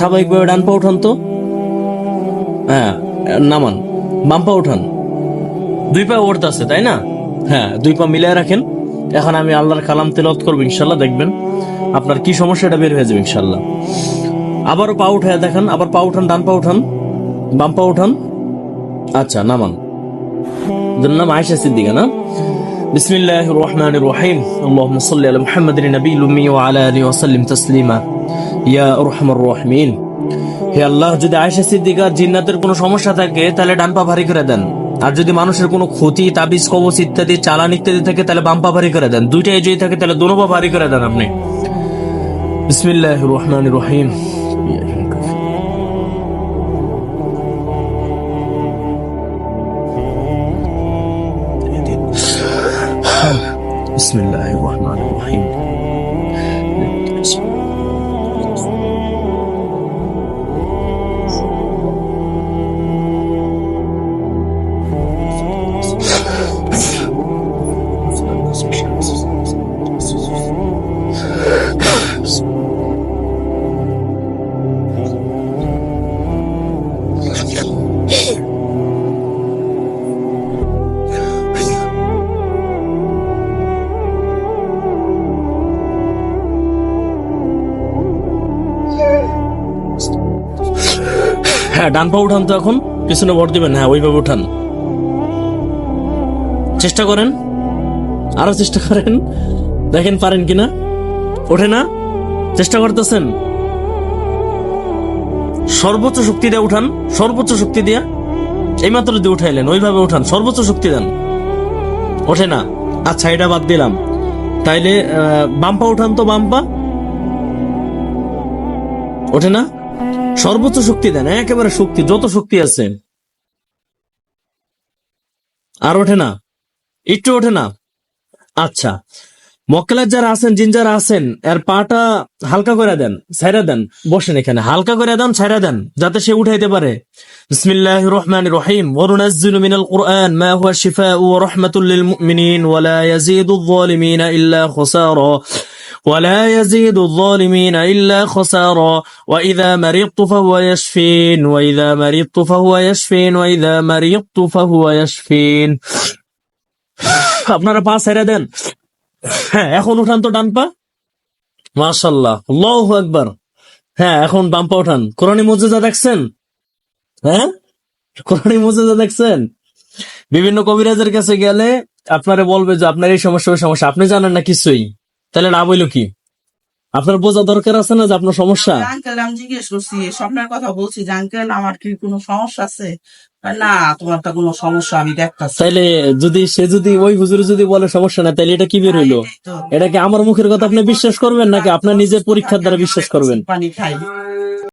স্বাভাবিকভাবে ডান পা উঠান তো। হ্যাঁ, নামান, বাম পা উঠান। দুই পা উঠতেছে তাই না? হ্যাঁ, দুই পা মিলিয়ে রাখেন। এখন আমি আল্লাহর কালাম তেলাওয়াত করবো, ইনশাল্লাহ দেখবেন আপনার কি সমস্যাটা বের হয়ে যাবে ইনশাল্লাহ। আবারও পা উঠায় দেখান, আবার পা উঠান, ডান পা উঠান, বাম পা উঠান। আচ্ছা, নামান। নাম আয়েশা সিদ্দিকা না? বিসমিল্লাহির রহমানির রহিম। আল্লাহুম্মা সাল্লি আলা মুহাম্মাদিন নাবিয়্যিল উম্মি ওয়া আলা আলিহি ওয়া সাল্লিম তাসলিমা ইয়া আরহামার রাহিমিন। হে আল্লাহ, যদি আয়েশা সিদ্দিকার জিন্নাতের কোনো সমস্যা থাকে তাহলে ডান পা ভারী করে দেন, আর যদি মানুষের কোনো ক্ষতি, তাবিজ, কবজ ইত্যাদি, চালান ইত্যাদি থাকে তাহলে বাম পা ভারী করে দেন। দুইটাই যদি থাকে তাহলে দোনো পা ভারী করে দেন আপনি। বিসমিল্লাহির রহমানির রহিম। বিসমিল্লাহির রহমানির রহিম। হ্যাঁ, ডান পা উঠান তো, এখন পিছনে ভর দিবেন। হ্যাঁ, ওইভাবে উঠান, চেষ্টা করেন, আরো চেষ্টা করেন, দেখেন পারেন কিনা। ওঠে না? চেষ্টা করতেছেন, সর্বোচ্চ শক্তি দিয়ে উঠান, সর্বোচ্চ শক্তি দিয়া। এইমাত্র দিয়ে উঠাইলেন, ওইভাবে উঠান, সর্বোচ্চ শক্তি দেন। ওঠে না? আচ্ছা, এটা বাদ দিলাম। তাইলে বাম পা উঠান তো, বাম পা। ওঠে না? সর্বোচ্চ শক্তি দেন, একেবারে শক্তি, যত শক্তি আছে। আর ওঠে না? একটু ওঠে না? আচ্ছা, মক্কেলের যারা আছেন, জিন যারা আছেন, এর পাটা হালকা করে দেন, ছাইরা দেন, বসেন এখানে, হালকা করে দেন, ছাইরা দেন, যাতে সে উঠাইতে পারে। বিসমিল্লাহির রহমানির রহিম। ওয়া নুনাজ্জিলু মিনাল কুরআন মা হুয়া শিফাউ ওয়া রাহমাতুল লিল মুমিনিন ওয়া লা ইয়াজিদুয যালিমিনা ইল্লা খুসারা ولا يزيد الظالمين إلا خسارا وإذا مرضت فهو يشفين وإذا مرضت فهو يشفين وإذا مرضت فهو يشفين। আপনারা পা ছেড়ে দেন। হ্যাঁ, এখন উঠান তো ডান পা। মাশাআল্লাহ, আল্লাহু আকবার। হ্যাঁ, এখন বাম পা উঠান। কোরআনী মুজিজা দেখছেন? হ্যাঁ, কোরআনী মুজিজা দেখছেন? বিভিন্ন কবিরাজের কাছে গেলে আপনারা বলবে যে আপনার এই সমস্যা, ওই সমস্যা, আপনি জানেন না কিছুই, তাহলে লাভ হইলো কি? আপনার বোঝা দরকার আছে না যে আপনার সমস্যা। আঙ্কেল, আমি জিজ্ঞেস করছি, স্বপ্নের কথা বলছি যে আঙ্কেল আমার কি কোনো সমস্যা আছে? না, তোমার তো কোনো সমস্যা আমি দেখতাছি। তাইলে যদি ওই হুজুর যদি বলে সমস্যা না, তাহলে এটা কি বের হইলো? এটা কি আমার মুখের কথা আপনি বিশ্বাস করবেন নাকি আপনার নিজের পরীক্ষার দ্বারা বিশ্বাস করবেন? পানি খাই।